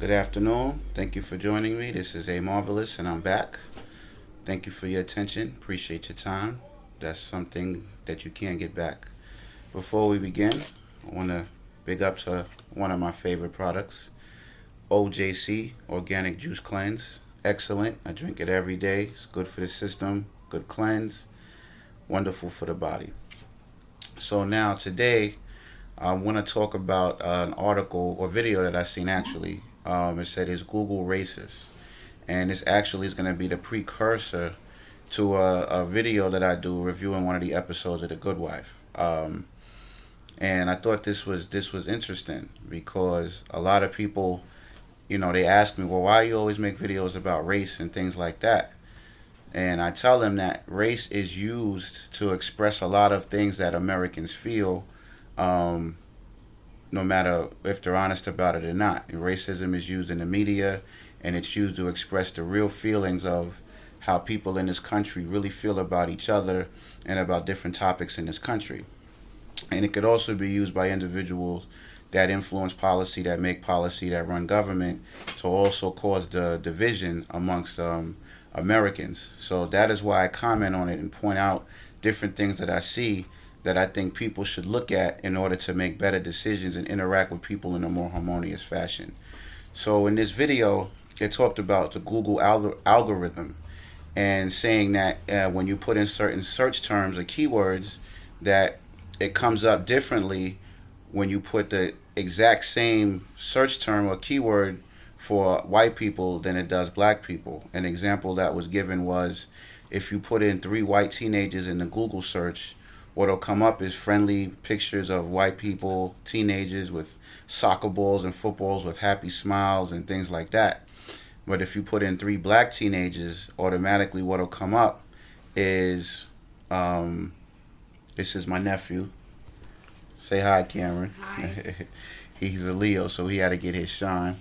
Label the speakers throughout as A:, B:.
A: Good afternoon. Thank you for joining me. This is A Marvelous, and I'm back. Thank you for your attention. Appreciate your time. That's something that you can't get back. Before we begin, I want to big up to one of my favorite products, OJC Organic Juice Cleanse. Excellent. I drink it every day. It's good for the system, good cleanse, wonderful for the body. So now today, I want to talk about an article or video that I seen actually. It said is Google racist, and this actually is going to be the precursor to a video that I do reviewing one of the episodes of The Good Wife. And I thought this was interesting because a lot of people, they ask me, well, why you always make videos about race and things like that? And I tell them that race is used to express a lot of things that Americans feel, no matter if they're honest about it or not. Racism is used in the media, and it's used to express the real feelings of how people in this country really feel about each other and about different topics in this country. And it could also be used by individuals that influence policy, that make policy, that run government, to also cause the division amongst Americans. So that is why I comment on it and point out different things that I see that I think people should look at in order to make better decisions and interact with people in a more harmonious fashion. So in this video, it talked about the Google algorithm and saying that when you put in certain search terms or keywords, that it comes up differently when you put the exact same search term or keyword for white people than it does black people. An example that was given was if you put in 3 white teenagers in the Google search, what'll come up is friendly pictures of white people, teenagers with soccer balls and footballs with happy smiles and things like that. But if you put in 3 black teenagers, automatically what'll come up is, this is my nephew. Say hi, Cameron.
B: Hi.
A: He's a Leo, so he had to get his shine.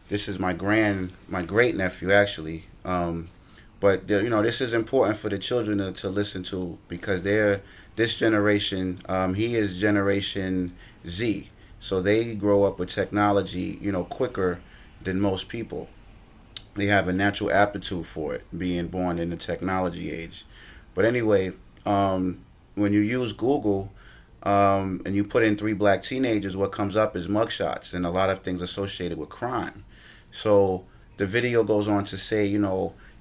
A: This is my great nephew actually. But this is important for the children to listen to because they're this generation. He is Generation Z, so they grow up with technology, quicker than most people. They have a natural aptitude for it, being born in the technology age. But anyway, when you use Google and you put in 3 black teenagers, what comes up is mugshots and a lot of things associated with crime. So the video goes on to say,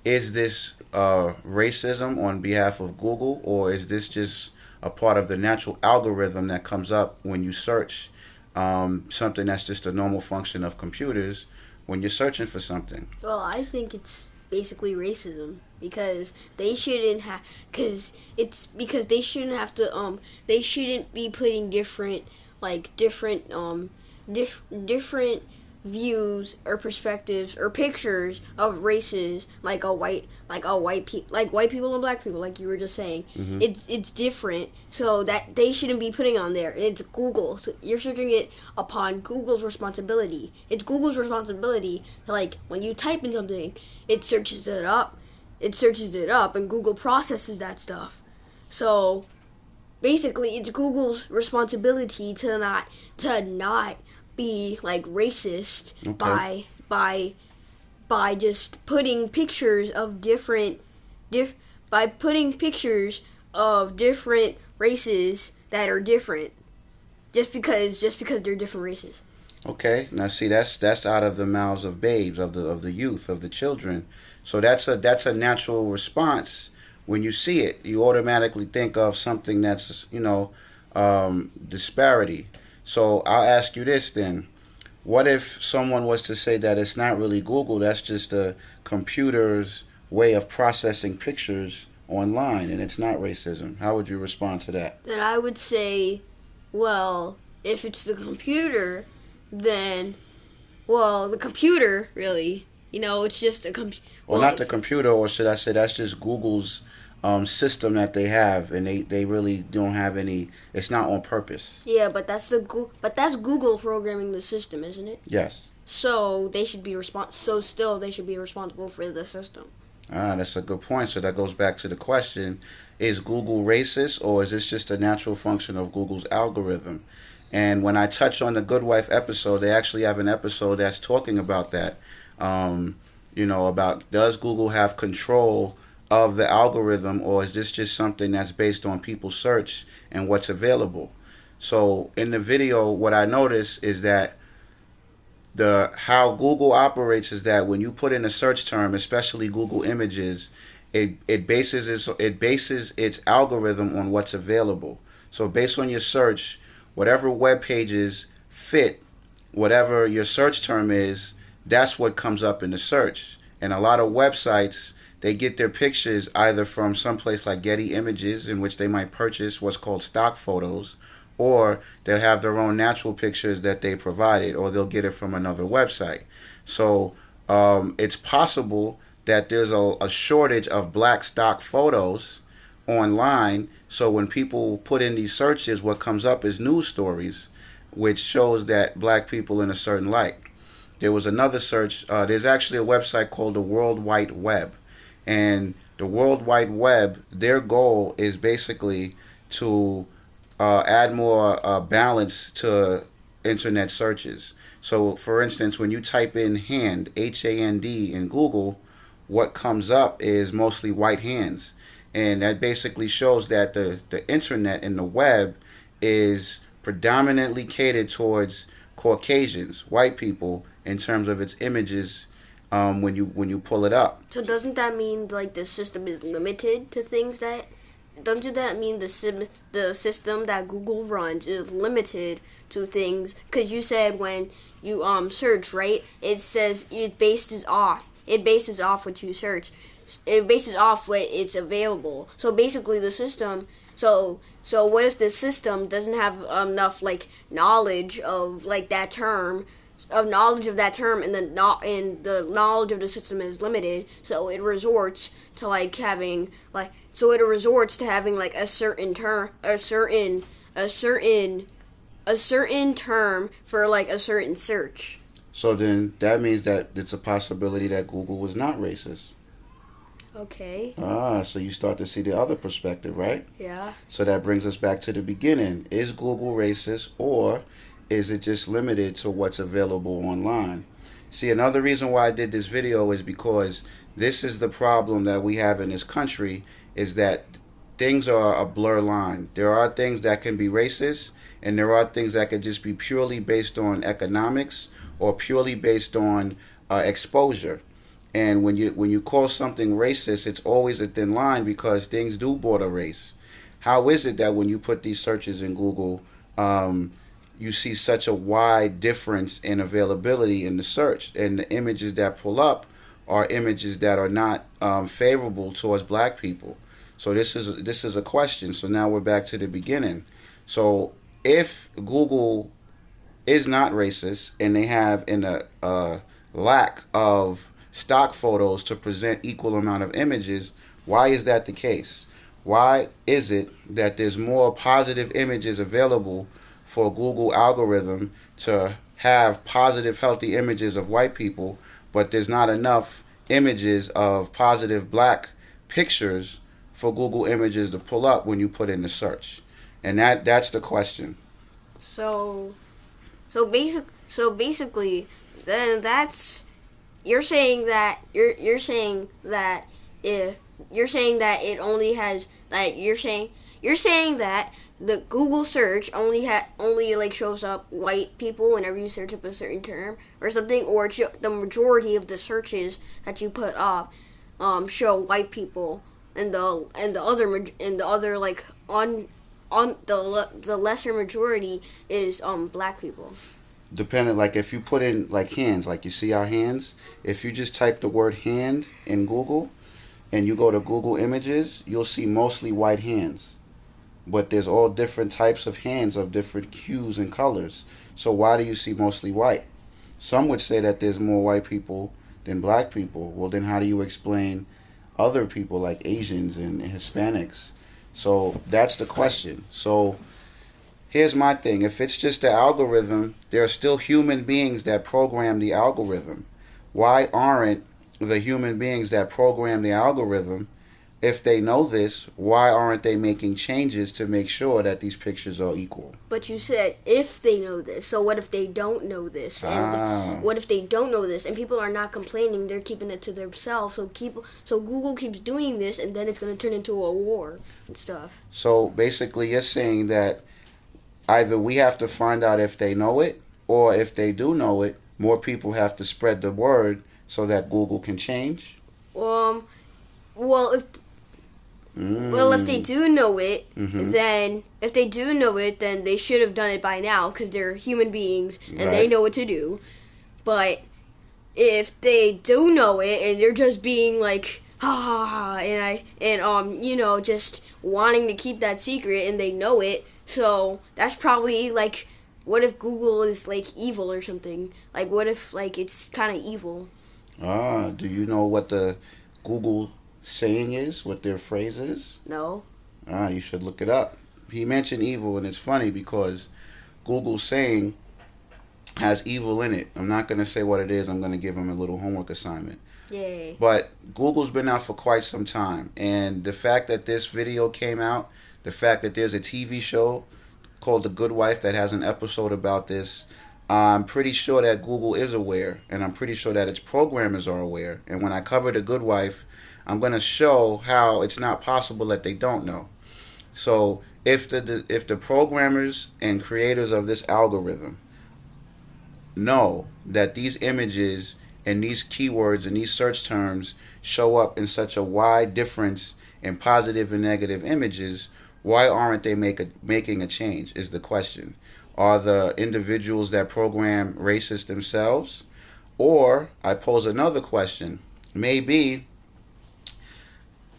A: is this racism on behalf of Google, or is this just a part of the natural algorithm that comes up when you search something that's just a normal function of computers when you're searching for something?
B: Well, I think it's basically racism because they shouldn't have, because they shouldn't have to, they shouldn't be putting different views or perspectives or pictures of races like white people and black people, like you were just saying.
A: Mm-hmm.
B: It's different, so that they shouldn't be putting on there. It's Google, so you're searching it upon Google's responsibility. It's Google's responsibility to, when you type in something, it searches it up, and Google processes that stuff. So basically, it's Google's responsibility to not be racist.
A: Okay.
B: by just putting pictures of different races that are different just because they're different races.
A: Okay, now see that's out of the mouths of babes, of the youth, of the children. So that's a natural response. When you see it, you automatically think of something that's disparity. So I'll ask you this then. What if someone was to say that it's not really Google, that's just a computer's way of processing pictures online and it's not racism? How would you respond to that?
B: Then I would say, well, if it's the computer, then, the computer, really, it's just a computer.
A: Well, not the computer, or should I say that's just Google's system that they have, and they really don't have any. It's not on purpose.
B: Yeah, but that's Google programming the system, isn't it?
A: Yes.
B: So they should be they should be responsible for the system.
A: That's a good point. So that goes back to the question: is Google racist, or is this just a natural function of Google's algorithm? And when I touch on the Good Wife episode, they actually have an episode that's talking about that. Um, about does Google have control of the algorithm, or is this just something that's based on people's search and what's available? So in the video, what I notice is that the how Google operates is that when you put in a search term, especially Google Images, it bases its algorithm on what's available. So based on your search, whatever web pages fit whatever your search term is, that's what comes up in the search. And a lot of websites, they get their pictures either from someplace like Getty Images, in which they might purchase what's called stock photos, or they'll have their own natural pictures that they provided, or they'll get it from another website. So it's possible that there's a shortage of black stock photos online. So when people put in these searches, what comes up is news stories, which shows that black people in a certain light. There was another search. There's actually a website called the World Wide Web. And the World Wide Web, their goal is basically to add more balance to internet searches. So, for instance, when you type in hand, HAND, in Google, what comes up is mostly white hands. And that basically shows that the internet and the web is predominantly catered towards Caucasians, white people, in terms of its images when you pull it up.
B: So doesn't that mean like the system is limited to things that? Doesn't that mean the system that Google runs is limited to things? Because you said when you search, right? It says it bases off. It bases off what you search. It bases off what it's available. So basically, the system. So what if the system doesn't have enough like knowledge of like that term, of knowledge of that term, and the knowledge of the system is limited, so it resorts to like having like like a certain term, a certain term for like a certain search.
A: So then that means that it's a possibility that Google was not racist.
B: Okay.
A: So you start to see the other perspective, right?
B: Yeah.
A: So that brings us back to the beginning. Is Google racist, or is it just limited to what's available online? See, another reason why I did this video is because this is the problem that we have in this country, is that things are a blur line. There are things that can be racist, and there are things that could just be purely based on economics or purely based on exposure. And when you call something racist, it's always a thin line because things do border race. How is it that when you put these searches in Google, you see such a wide difference in availability in the search, and the images that pull up are images that are not favorable towards black people? So this is a question. So now we're back to the beginning. So if Google is not racist and they have a lack of stock photos to present equal amount of images, why is that the case? Why is it that there's more positive images available for Google algorithm to have positive, healthy images of white people, but there's not enough images of positive black pictures for Google Images to pull up when you put in the search? And that's the question.
B: So basically, then that's you're saying that it only has like you're saying that the Google search only like shows up white people whenever you search up a certain term or something, or the majority of the searches that you put up show white people, and the other like on the lesser majority is black people.
A: Depending, like if you put in like hands, like you see our hands, if you just type the word hand in Google and you go to Google Images, you'll see mostly white hands. But there's all different types of hands of different hues and colors. So why do you see mostly white? Some would say that there's more white people than black people. Well, then how do you explain other people like Asians and Hispanics? So that's the question. So here's my thing. If it's just the algorithm, there are still human beings that program the algorithm. Why aren't the human beings that program the algorithm if they know this, why aren't they making changes to make sure that these pictures are equal?
B: But you said if they know this. So what if they don't know this? And what if they don't know this? And people are not complaining; they're keeping it to themselves. So Google keeps doing this, and then it's going to turn into a war and stuff.
A: So basically, you're saying that either we have to find out if they know it, or if they do know it, more people have to spread the word so that Google can change.
B: Um. Well, if they do know it,
A: Mm-hmm.
B: then if they do know it, then they should have done it by now because they're human beings and they
A: Right.
B: know what to do. But if they do know it and they're just being like ha ha ha and just wanting to keep that secret and they know it, so that's probably like, what if Google is like evil or something? Like what if like it's kind of evil?
A: Do you know what the Google saying is? What their phrase is?
B: No.
A: You should look it up. He mentioned evil, and it's funny because Google's saying has evil in it. I'm not going to say what it is. I'm going to give him a little homework assignment.
B: Yay.
A: But Google's been out for quite some time, and the fact that this video came out, the fact that there's a TV show called The Good Wife that has an episode about this, I'm pretty sure that Google is aware, and I'm pretty sure that its programmers are aware. And when I cover The Good Wife, I'm going to show how it's not possible that they don't know. So if the programmers and creators of this algorithm know that these images and these keywords and these search terms show up in such a wide difference in positive and negative images, why aren't they making a change is the question. Are the individuals that program racist themselves? Or I pose another question. Maybe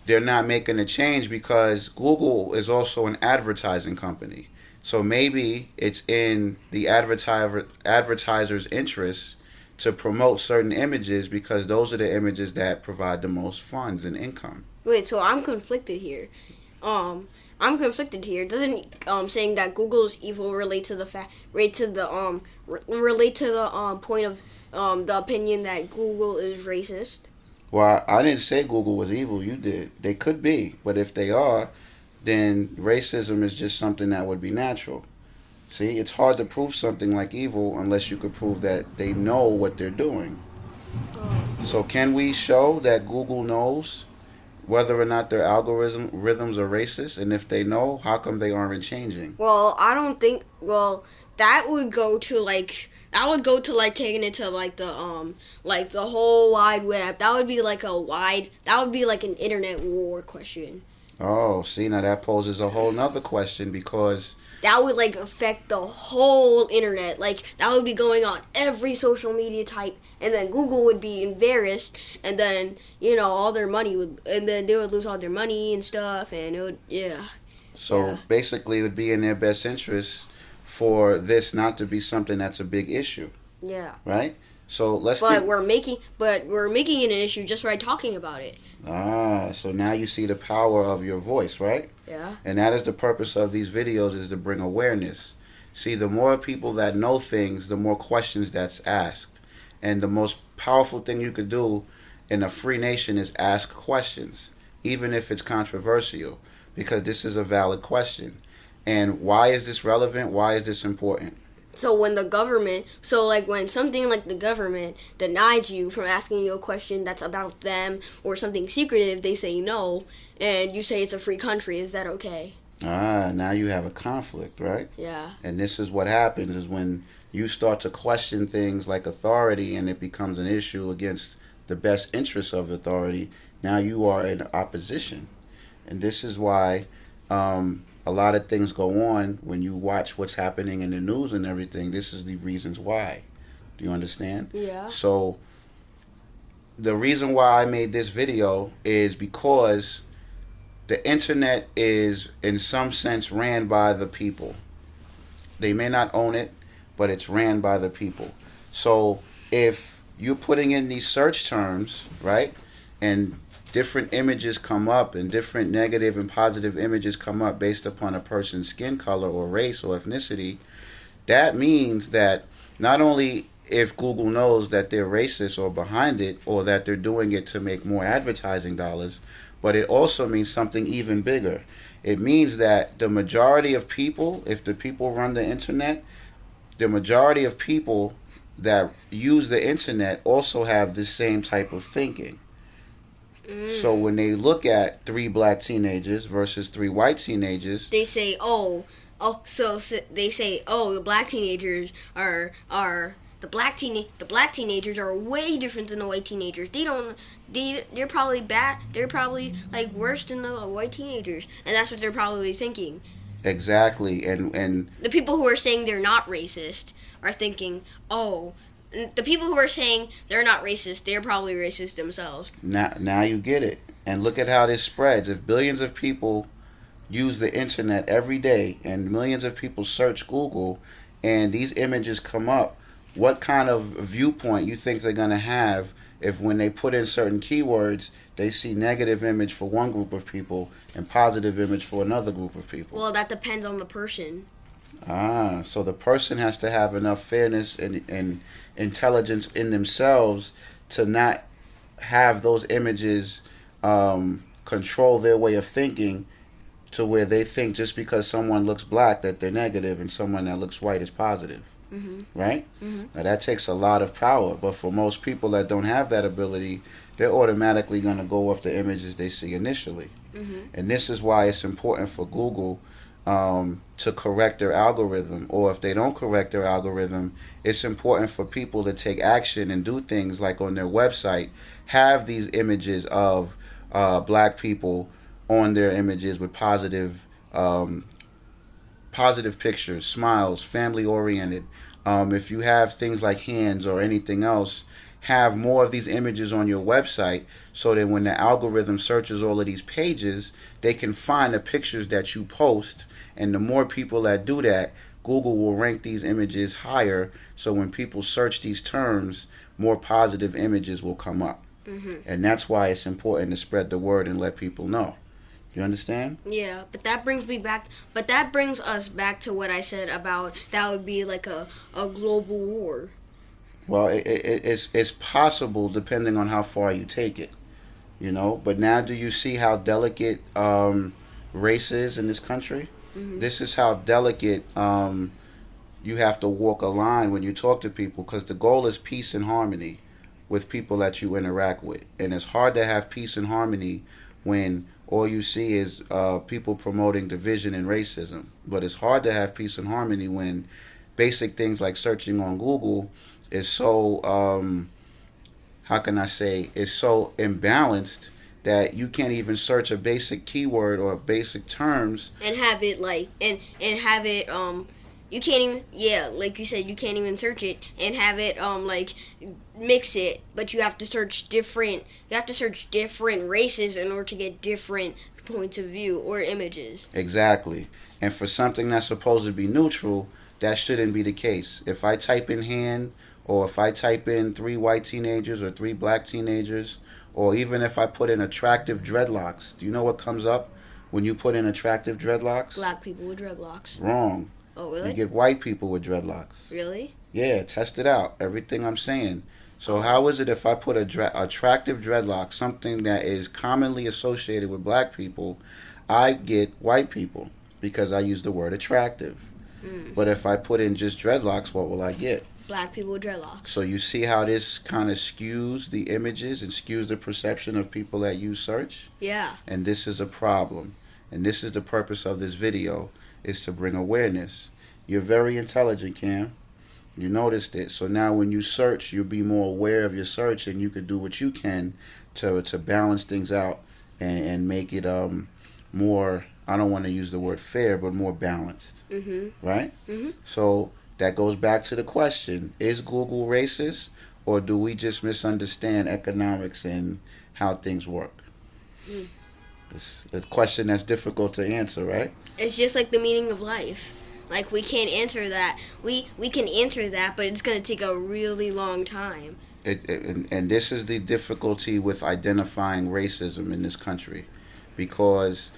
A: they're not making a change because Google is also an advertising company. So maybe it's in the advertiser's interest to promote certain images because those are the images that provide the most funds and income.
B: Wait, so I'm conflicted here. I'm conflicted here. Doesn't saying that Google is evil relate to the point of the opinion that Google is racist?
A: Well, I didn't say Google was evil. You did. They could be, but if they are, then racism is just something that would be natural. See, it's hard to prove something like evil unless you could prove that they know what they're doing. So can we show that Google knows whether or not their algorithms are racist? And if they know, how come they aren't changing?
B: Well, I don't think. Well, that would go to like. That would go to like taking it to like the whole wide web. That would be like That would be like an internet war question.
A: Oh, see, now that poses a whole nother question because
B: That would like affect the whole internet. Like that would be going on every social media type, and then Google would be embarrassed, and then all their money would, and then they would lose all their money and stuff, and it would
A: So
B: Yeah.
A: basically, it would be in their best interest for this not to be something that's a big issue,
B: yeah.
A: right? So let's
B: But
A: think.
B: we're making it an issue just by talking about it.
A: So now you see the power of your voice, right?
B: Yeah.
A: And that is the purpose of these videos, is to bring awareness. See, the more people that know things, the more questions that's asked. And the most powerful thing you could do in a free nation is ask questions, even if it's controversial, because this is a valid question. And why is this relevant? Why is this important?
B: So when something like the government denies you from asking you a question that's about them or something secretive, they say no, and you say it's a free country. Is that okay?
A: Now you have a conflict, right?
B: Yeah.
A: And this is what happens is when you start to question things like authority and it becomes an issue against the best interests of authority, now you are in opposition. And this is why a lot of things go on when you watch what's happening in the news and everything. This is the reasons why. Do you understand?
B: Yeah.
A: So the reason why I made this video is because the internet is in some sense ran by the people. They may not own it, but it's ran by the people. So if you're putting in these search terms, right, and different images come up and different negative and positive images come up based upon a person's skin color or race or ethnicity, that means that not only if Google knows that they're racist or behind it or that they're doing it to make more advertising dollars, but it also means something even bigger. It means that the majority of people, if the people run the internet, the majority of people that use the internet also have this same type of thinking. So
B: Mm.
A: when they look at three black teenagers versus three white teenagers,
B: They say, so they say, the black teenagers are the black teenagers are way different than the white teenagers. They're probably bad. They're probably like worse than the white teenagers, and that's what they're probably thinking.
A: exactly, and
B: The people who are saying they're not racist are thinking, the people who are saying they're not racist, they're probably racist themselves.
A: now you get it. And look at how this spreads. If billions of people use the internet every day and millions of people search Google and these images come up, what kind of viewpoint you think they're going to have if when they put in certain keywords they see negative image for one group of people and positive image for another group of people?
B: Well, that depends on the person.
A: So the person has to have enough fairness and intelligence in themselves to not have those images control their way of thinking to where they think just because someone looks black that they're negative and someone that looks white is positive.
B: Mm-hmm.
A: Right?
B: Mm-hmm.
A: Now that takes a lot of power, but for most people that don't have that ability, they're automatically going to go off the images they see initially.
B: Mm-hmm.
A: And this is why it's important for Google to correct their algorithm, or if they don't correct their algorithm, it's important for people to take action and do things like on their website, have these images of black people on their images with positive pictures, smiles, family oriented. If you have things like hands or anything else, have more of these images on your website so that when the algorithm searches all of these pages, they can find the pictures that you post. And the more people that do that, Google will rank these images higher. So when people search these terms, more positive images will come up.
B: Mm-hmm.
A: And that's why it's important to spread the word and let people know. You understand?
B: Yeah, but that brings me back. But that brings us back to what I said about that would be like a global war.
A: Well, it's possible depending on how far you take it, you know. But now, do you see how delicate race is in this country?
B: Mm-hmm.
A: This is how delicate you have to walk a line when you talk to people, because the goal is peace and harmony with people that you interact with. And it's hard to have peace and harmony when all you see is people promoting division and racism. But it's hard to have peace and harmony when basic things like searching on Google is so, how can I say, is so imbalanced that you can't even search a basic keyword or basic terms.
B: And have it like and have it you can't even, like you said, you can't even search it and have it like mix it, but you have to search different races in order to get different points of view or images.
A: Exactly. And for something that's supposed to be neutral, that shouldn't be the case. If I type in hand, or if I type in three white teenagers or three black teenagers, or even if I put in attractive dreadlocks, do you know what comes up when you put in attractive dreadlocks?
B: Black people with dreadlocks.
A: Wrong.
B: Oh, really?
A: You get white people with dreadlocks.
B: Really?
A: Yeah, test it out. Everything I'm saying. So how is it if I put attractive dreadlocks, something that is commonly associated with black people, I get white people because I use the word attractive. But if I put in just dreadlocks, what will I get?
B: Black people with dreadlocks.
A: So you see how this kind of skews the images and skews the perception of people that use search?
B: Yeah.
A: And this is a problem. And this is the purpose of this video, is to bring awareness. You're very intelligent, Cam. You noticed it. So now when you search, you'll be more aware of your search, and you could do what you can to balance things out and make it more, I don't want to use the word fair, but more balanced.
B: Mm-hmm.
A: Right?
B: Mm-hmm.
A: So that goes back to the question, is Google racist, or do we just misunderstand economics and how things work? It's a question that's difficult to answer, right?
B: It's just like the meaning of life. Like, we can't answer that. We can answer that, but it's going to take a really long time.
A: And this is the difficulty with identifying racism in this country, because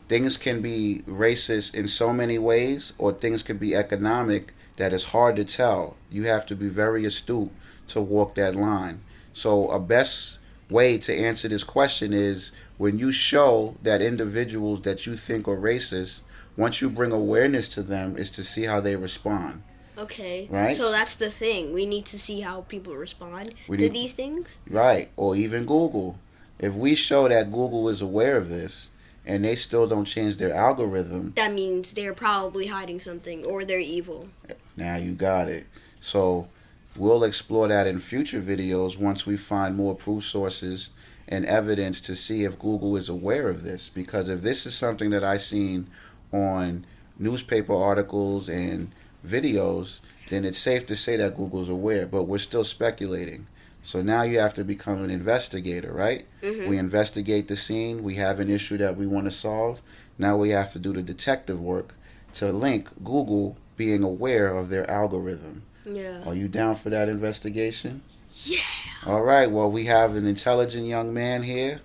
A: things can be racist in so many ways, or things can be economic, that it's hard to tell. You have to be very astute to walk that line. So a best way to answer this question is when you show that individuals that you think are racist, once you bring awareness to them, is to see how they respond.
B: Okay.
A: Right?
B: So that's the thing. We need to see how people respond
A: We
B: to
A: need,
B: these things.
A: right. Or even Google. If we show that Google is aware of this and they still don't change their algorithm,
B: That means they're probably hiding something or they're evil.
A: now you got it. So we'll explore that in future videos once we find more proof sources and evidence to see if Google is aware of this. Because if this is something that I seen on newspaper articles and videos, then it's safe to say that Google's aware, but we're still speculating. So now you have to become an investigator, right?
B: Mm-hmm.
A: We investigate the scene, we have an issue that we want to solve. Now we have to do the detective work to link Google being aware of their algorithm.
B: Yeah.
A: Are you down for that investigation?
B: Yeah.
A: All right, well, we have an intelligent young man here.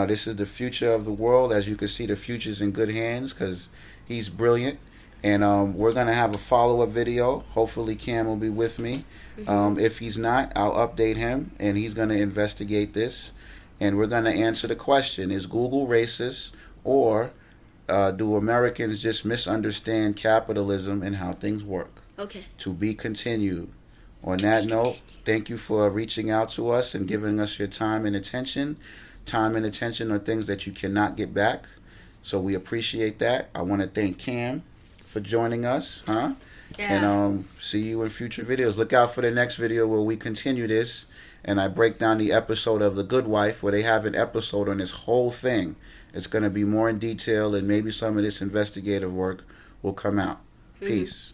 A: This is the future of the world. As you can see, the future's in good hands because he's brilliant. And we're going to have a follow-up video. Hopefully Cam will be with me. If he's not, I'll update him, and he's going to investigate this. And we're going to answer the question, is Google racist, or do Americans just misunderstand capitalism and how things work?
B: Okay.
A: To be continued. On that note, thank you for reaching out to us and giving us your time and attention. Time and attention are things that you cannot get back. So we appreciate that. I want to thank Cam for joining us.
B: Yeah.
A: And see you in future videos. Look out for the next video where we continue this. And I break down the episode of The Good Wife where they have an episode on this whole thing. It's going to be more in detail, and maybe some of this investigative work will come out. Peace.